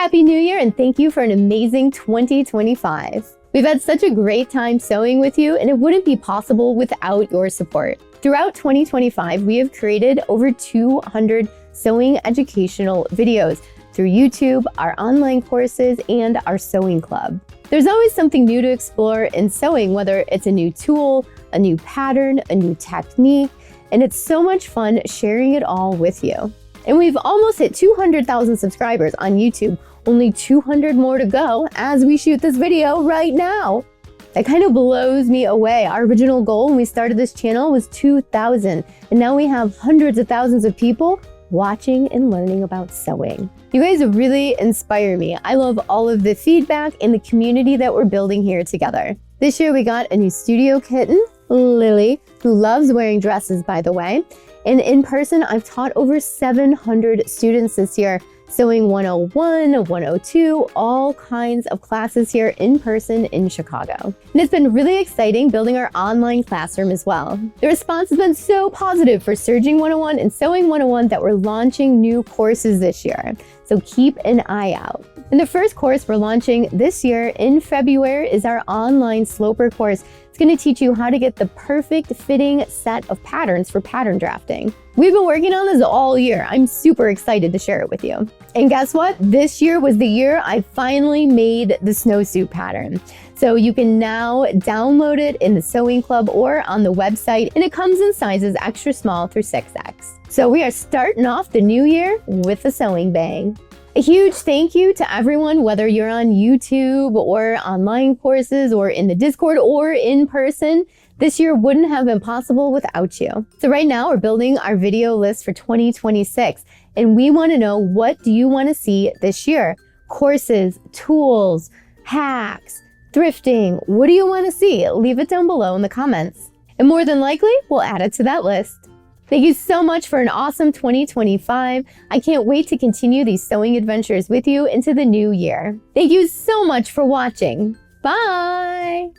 Happy New Year and thank you for an amazing 2025. We've had such a great time sewing with you and it wouldn't be possible without your support. Throughout 2025, we have created over 200 sewing educational videos through YouTube, our online courses, and our sewing club. There's always something new to explore in sewing, whether it's a new tool, a new pattern, a new technique, and it's so much fun sharing it all with you. And we've almost hit 200,000 subscribers on YouTube, only 200 more to go as we shoot this video right now. That kind of blows me away. Our original goal when we started this channel was 2,000, and now we have hundreds of thousands of people watching and learning about sewing. You guys really inspire me. I love all of the feedback and the community that we're building here together. This year we got a new studio kitten, Lily, who loves wearing dresses, by the way. And in person, I've taught over 700 students this year, sewing 101, 102, all kinds of classes here in person in Chicago. And it's been really exciting building our online classroom as well. The response has been so positive for Serging 101 and Sewing 101 that we're launching new courses this year. So keep an eye out. And the first course we're launching this year in February is our online sloper course. It's going to teach you how to get the perfect fitting set of patterns for pattern drafting. We've been working on this all year. I'm super excited to share it with you. And guess what? This year was the year I finally made the snowsuit pattern. So you can now download it in the sewing club or on the website, and it comes in sizes extra small through 6X. So we are starting off the new year with a sewing bang. A huge thank you to everyone, whether you're on YouTube or online courses or in the Discord or in person. This year wouldn't have been possible without you. So right now we're building our video list for 2026, and we want to know, what do you want to see this year? Courses, tools, hacks, thrifting. What do you want to see? Leave it down below in the comments. And more than likely, we'll add it to that list. Thank you so much for an awesome 2025. I can't wait to continue these sewing adventures with you into the new year. Thank you so much for watching. Bye!